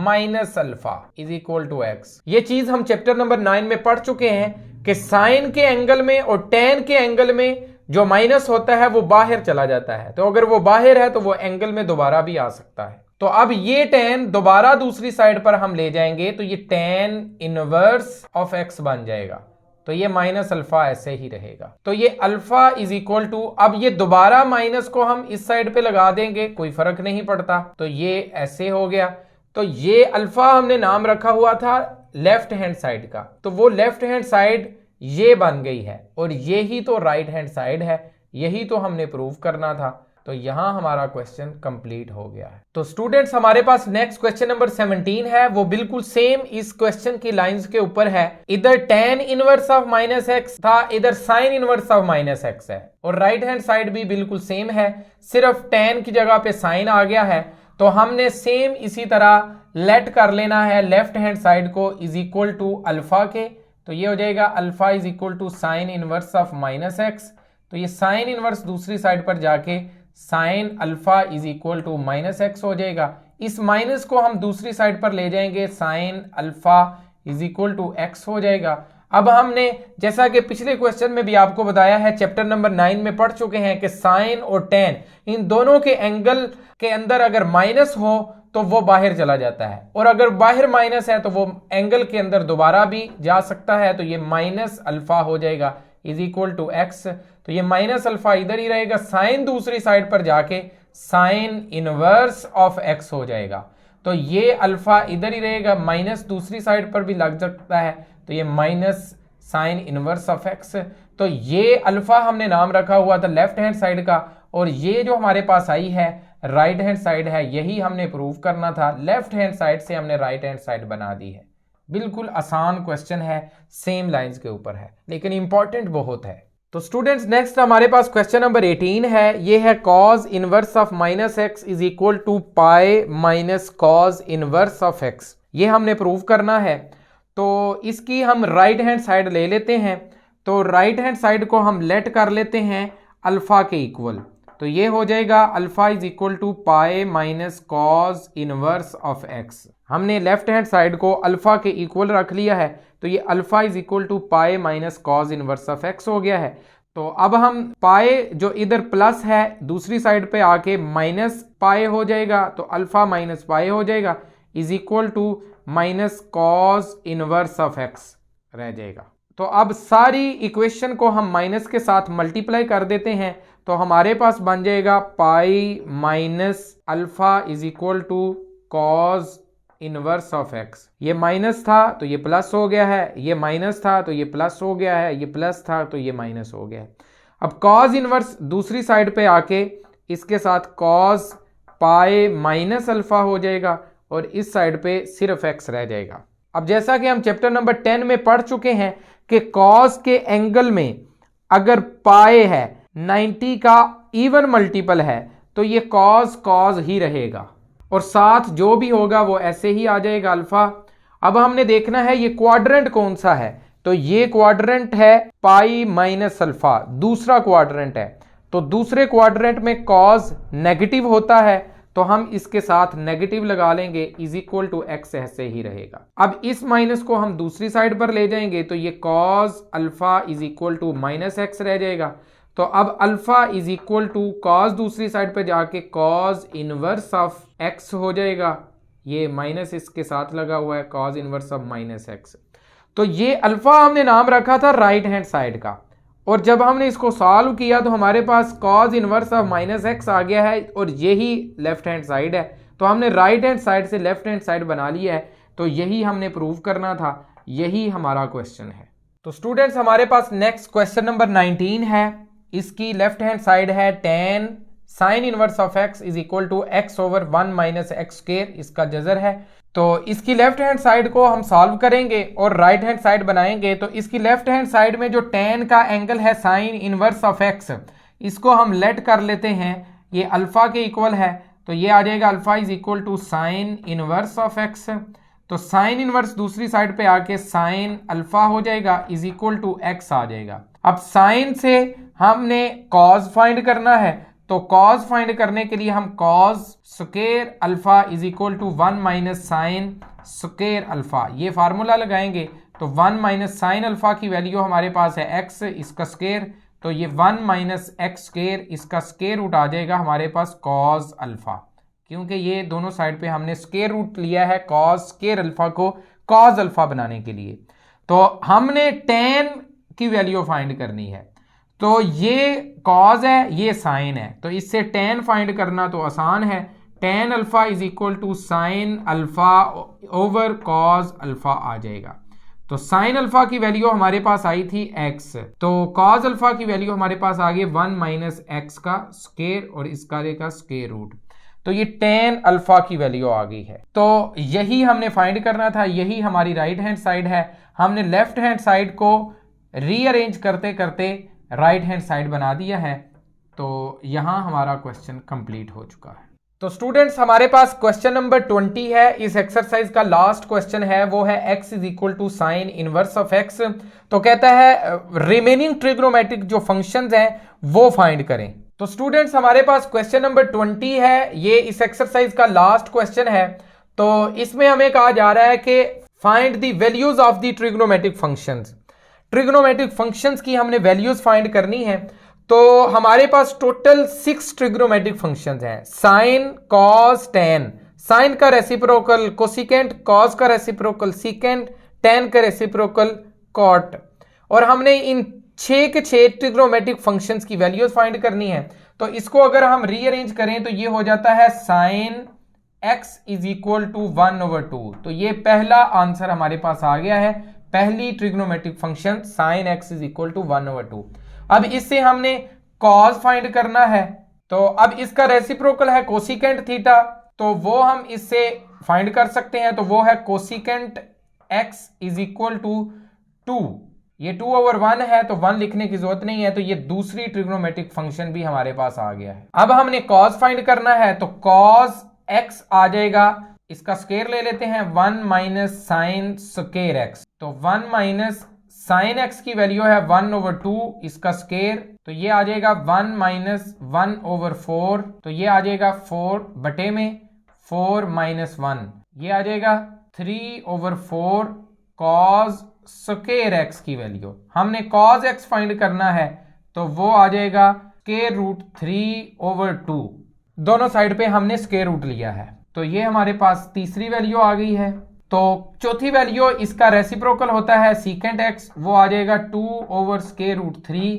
minus alpha is equal to X. ये चीज हम चैप्टर नंबर 9 में पढ़ चुके हैं कि साइन के एंगल में और tan के एंगल में जो माइनस होता है वो बाहर चला जाता है। तो अगर वो बाहर है तो वो एंगल में दोबारा भी आ सकता है। तो अब ये tan दोबारा दूसरी साइड पर हम ले जाएंगे तो ये tan इनवर्स ऑफ x बन जाएगा। तो ये माइनस अल्फा ऐसे ही रहेगा। तो ये अल्फा इज इक्वल टू, अब ये दोबारा माइनस को हम इस साइड पे लगा देंगे, कोई फर्क नहीं पड़ता, तो ये ऐसे हो गया। तो ये अल्फा हमने नाम रखा हुआ था लेफ्ट हैंड साइड का, तो वो लेफ्ट हैंड साइड ये बन गई है और ये ही तो राइट हैंड साइड है, यही तो हमने प्रूव करना था। तो यहां हमारा क्वेश्चन कंप्लीट हो गया है। तो स्टूडेंट्स हमारे पास नेक्स्ट क्वेश्चन नंबर 17 है, वो बिल्कुल सेम इस क्वेश्चन की लाइंस के ऊपर है। इधर tan inverse of minus x था, इधर sign inverse of minus x है, और राइट हैंड साइड भी बिल्कुल सेम है, सिर्फ tan की जगह पे साइन आ गया है। तो हमने सेम इसी तरह लेट कर लेना है लेफ्ट हैंड साइड को इज इक्वल टू अल्फा के। तो ये हो जाएगा alpha is equal to sine inverse of minus X. तो ये साइन इनवर्स दूसरी साइड पर जाके sine alpha is equal to minus X हो जाएगा। इस माइनस को हम दूसरी साइड पर ले जाएंगे, sine alpha is equal to X हो जाएगा। अब हमने जैसा कि पिछले क्वेश्चन में भी आपको बताया है, चैप्टर नंबर 9 में पढ़ चुके हैं कि साइन और टेन इन दोनों के एंगल के अंदर अगर माइनस हो तो वो बाहर चला जाता है, और अगर बाहर माइनस है तो वो एंगल के अंदर दोबारा भी जा सकता है। तो ये माइनस अल्फा हो जाएगा इज इक्वल टू एक्स। तो ये माइनस अल्फा इधर ही रहेगा, साइन दूसरी साइड पर जाके साइन इनवर्स ऑफ एक्स हो जाएगा। तो ये अल्फा इधर ही रहेगा, माइनस दूसरी साइड पर भी लग सकता है, तो ये minus sign inverse of X. तो ये अल्फा हमने नाम रखा हुआ था लेफ्ट हैंड साइड का, और ये जो हमारे पास आई है राइट हैंड साइड है, यही हमने प्रूव करना था। लेफ्ट हैंड साइड से हमने राइट हैंड साइड बना दी है। बिल्कुल आसान क्वेश्चन है, सेम लाइंस के ऊपर है, लेकिन इंपॉर्टेंट बहुत है। तो स्टूडेंट्स नेक्स्ट हमारे पास क्वेश्चन नंबर 18 है। ये है cos inverse of minus X is equal to pi minus cos inverse of X. ये हमने प्रूव करना है। तो इसकी हम राइट हैंड साइड ले लेते हैं। तो राइट हैंड साइड को हम लेट कर लेते हैं अल्फा के इक्वल। तो ये हो जाएगा alpha is equal to pi minus cos inverse of X. हमने लेफ्ट हैंड साइड को अल्फा के इक्वल रख लिया है, तो ये alpha is equal to pi minus cos inverse of X हो गया है। तो अब हम पाई जो इधर प्लस है दूसरी साइड पे आके माइनस पाई हो जाएगा, तो अल्फा माइनस पाई हो जाएगा is equal to minus cos inverse of X रह जाएगा। तो अब सारी इक्वेशन को हम माइनस के साथ मल्टीप्लाई कर देते हैं, तो हमारे पास बन जाएगा pi minus alpha is equal to cos inverse of X. ये माइनस था तो ये प्लस हो गया है, ये माइनस था तो ये प्लस हो गया है, ये प्लस था तो ये माइनस हो गया है। अब कॉज इनवर्स दूसरी साइड पे आके इसके साथ कॉज पाई माइनस अल्फा हो जाएगा, और इस साइड पे सिर्फ एक्स रह जाएगा। अब जैसा कि हम चैप्टर नंबर 10 में पढ़ चुके हैं कि कॉज के एंगल में अगर पाई है 90 का इवन मल्टीपल है, तो ये कॉज कॉज ही रहेगा, और साथ जो भी होगा वो ऐसे ही आ जाएगा अल्फा। अब हमने देखना है ये क्वाड्रेंट कौन सा है, तो ये क्वाड्रेंट है पाई माइनस अल्फा, दूसरा क्वाड्रेंट है। तो दूसरे क्वाड्रेंट में कॉज नेगेटिव होता है, तो हम इसके साथ नेगेटिव लगा लेंगे इज इक्वल टू एक्स ऐसे ही रहेगा। अब इस माइनस को हम दूसरी साइड पर ले जाएंगे, तो ये cos alpha is equal to minus X रह जाएगा। तो अब alpha is equal to cos दूसरी साइड पर जाके कॉज इनवर्स ऑफ एक्स हो जाएगा। ये माइनस इसके साथ लगा हुआ है, cos inverse of minus X. तो ये अल्फा हमने नाम रखा था राइट हैंड साइड का, और जब हमने इसको सॉल्व किया तो हमारे पास cos inverse of minus x आ गया है, और यही लेफ्ट हैंड साइड है। तो हमने राइट हैंड साइड से लेफ्ट हैंड साइड बना लिया है, तो यही हमने प्रूव करना था, यही हमारा क्वेश्चन है। तो स्टूडेंट्स हमारे पास नेक्स्ट क्वेश्चन नंबर 19 है। इसकी लेफ्ट हैंड साइड है tan sine inverse of X is equal to X over 1 minus x square, इसका जजर है। तो इसकी लेफ्ट हैंड साइड को हम सॉल्व करेंगे और राइट हैंड साइड बनाएंगे। तो इसकी लेफ्ट हैंड साइड में जो tan का एंगल है साइन इनवर्स ऑफ एक्स, इसको हम लेट कर लेते हैं, ये अल्फा के इक्वल है। तो ये आ जाएगा alpha is equal to sine inverse of X. तो साइन इनवर्स दूसरी साइड पे आके साइन अल्फा हो जाएगा इज इक्वल टू एक्स आ जाएगा। अब साइन से हमने कॉज फाइंड करना है, तो कॉज फाइंड करने के लिए हम cos square alpha is equal to 1 minus sine square alpha, ये फार्मूला लगाएंगे। तो 1 माइनस साइन अल्फा की वैल्यू हमारे पास है एक्स, इसका स्क्वायर, तो ये 1 माइनस एक्स स्क्वायर, इसका स्क्वायर रूट आ जाएगा हमारे पास कॉज अल्फा, क्योंकि ये दोनों साइड पे हमने स्क्वायर रूट लिया है कॉज स्क्वायर अल्फा को कॉज अल्फा बनाने के लिए। तो हमने tan की वैल्यू फाइंड करनी है, तो ये कॉज है ये साइन है, तो इससे tan फाइंड करना तो आसान है। tan alpha is equal to sine alpha over cos alpha आ जाएगा। तो साइन अल्फा की वैल्यू हमारे पास आई थी x, तो कॉज अल्फा की वैल्यू हमारे पास आ गई 1 माइनस एक्स का स्क्वायर और इसका देगा स्क्वायर रूट। तो ये tan अल्फा की वैल्यू आ गई है। तो यही हमने फाइंड करना था, यही हमारी राइट हैंड साइड है। हमने लेफ्ट हैंड साइड को रीअरेंज करते करते राइट हैंड साइड बना दिया है। तो यहाँ हमारा क्वेश्चन कंप्लीट हो चुका है। तो स्टूडेंट्स हमारे पास क्वेश्चन नंबर 20 है, इस एक्सरसाइज का लास्ट क्वेश्चन है, वो है x is equal to sine inverse of x। तो कहता है रिमेनिंग ट्रिग्नोमेट्रिक जो फंक्शंस हैं वो फाइंड करें। तो स्टूडेंट्स हमारे पास क्वेश्चन नंबर 20 है, ये इस एक्सरसाइज का लास्ट क्वेश्चन है। तो इसमें हमें कहा जा रहा है कि find the values of the trigonometric functions. Trigonometric functions की हमने वैल्यूज फाइंड करनी है। तो हमारे पास टोटल 6 ट्रिग्नोमेट्रिक फंक्शंस हैं, साइन, कॉस, टेन। साइन का रेसिप्रोकल कोसिकेंट, कॉस का रेसिप्रोकल सीकेंट, टेन का रेसिप्रोकल कॉट। और हमने इन 6 के 6 ट्रिग्नोमेट्रिक फंक्शंस की वैल्यूज फाइंड करनी है। तो इसको अगर हम रीअरेंज करें तो ये हो जाता है sine x is equal to 1/2। तो ये पहला आंसर हमारे पास आ गया है, पहली trigonometric function sine x is equal to 1/2। अब इससे हमने कॉस फाइंड करना है, तो अब इसका रेसिप्रोकल है कोसिकेंट थीटा, तो वो हम इससे फाइंड कर सकते हैं। तो वो है cosecant x is equal to 2। ये 2/1 है तो 1 लिखने की जरूरत नहीं है, तो ये दूसरी ट्रिग्नोमेट्रिक फंक्शन भी हमारे पास आ गया है। अब हमने कॉस फाइंड करना है, तो कॉस x आ जाएगा, इसका स्क्वायर ले लेते हैं 1 माइनस साइन स्क्वायर x। तो 1 माइनस साइन x की वैल्यू है 1/2, इसका स्क्वायर, तो ये आ जाएगा 1 माइनस 1/4। तो ये आ जाएगा 4 बटे में 4 माइनस 1, ये आ जाएगा 3/4 कॉस स्क्वायर x की वैल्यू। हमने कॉस x फाइंड करना है, तो वो आ जाएगा स्क्वायर रूट 3/2। दोनों साइड पे हमने स्क्वायर रूट लिया है, तो ये हमारे पास तीसरी वैल्यू आ गई है। तो चौथी वैल्यू, इसका रेसिप्रोकल होता है सीकेंट x, वो आ जाएगा 2/√3।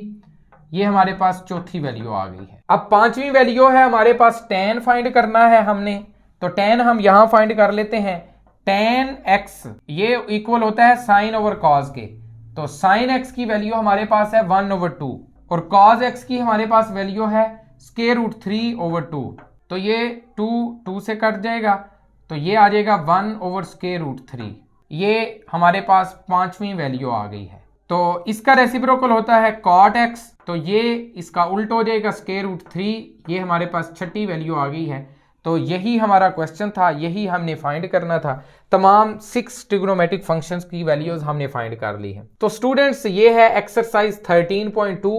ये हमारे पास चौथी वैल्यू आ गई है। अब पांचवी वैल्यू है हमारे पास tan फाइंड करना है हमने, तो tan हम यहां फाइंड कर लेते हैं। tan x ये इक्वल होता है साइन ओवर कॉस के, तो साइन x की वैल्यू हमारे पास है 1/2 और कॉस x की हमारे पास वैल्यू है स्क्वायर रूट 3/2। तो ये 2 से कट जाएगा, तो ये आ जाएगा 1/√3। ये हमारे पास पांचवी वैल्यू आ गई है। तो इसका रेसिप्रोकल होता है कॉट x, तो ये इसका उल्ट हो जाएगा स्क्वायर रूट 3। ये हमारे पास छठी वैल्यू आ गई है। तो यही हमारा क्वेश्चन था, यही हमने फाइंड करना था। तमाम 6 ट्रिग्नोमेट्रिक फंक्शंस की वैल्यूज हमने फाइंड कर ली है। तो स्टूडेंट्स, ये है एक्सरसाइज 13.2,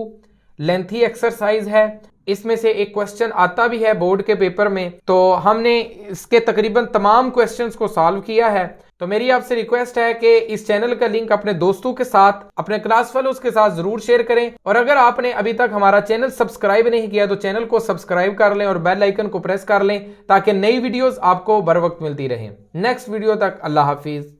लेंथी एक्सरसाइज है। इसमें से एक क्वेश्चन आता भी है बोर्ड के पेपर में, तो हमने इसके तकरीबन तमाम क्वेश्चंस को सॉल्व किया है। तो मेरी आपसे रिक्वेस्ट है कि इस चैनल का लिंक अपने दोस्तों के साथ, अपने क्लास फेलोज के साथ जरूर शेयर करें। और अगर आपने अभी तक हमारा चैनल सब्सक्राइब नहीं किया तो चैनल को सब्सक्राइब कर लें और बेल आइकन को प्रेस कर लें, ताकि नई वीडियोस आपको बर वक्त मिलती रहे। नेक्स्ट वीडियो तक अल्लाह हाफिज।